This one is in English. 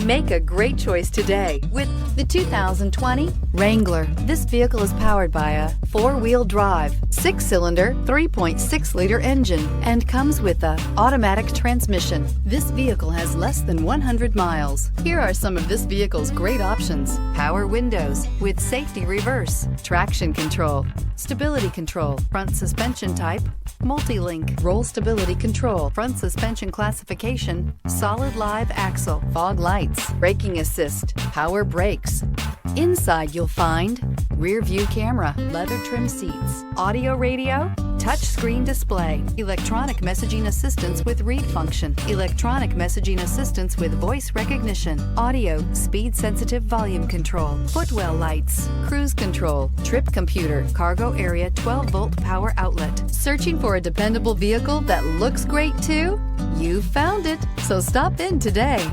Make a great choice today with the 2020 Wrangler. This vehicle is powered by a 4-wheel drive, 6-cylinder, 3.6-liter engine and comes with a automatic transmission. This vehicle has less than 100 miles. Here are some of this vehicle's great options: power windows with safety reverse, traction control, stability control, front suspension type, multi-link, roll stability control, front suspension classification, solid live axle, fog lights, braking assist, power brakes. Inside you'll find rear view camera, leather trim seats, audio radio, touch screen display, electronic messaging assistance with read function, electronic messaging assistance with voice recognition, audio, speed sensitive volume control, footwell lights, cruise control, trip computer, cargo area 12-volt power outlet. Searching for a dependable vehicle that looks great too? You found it, so stop in today.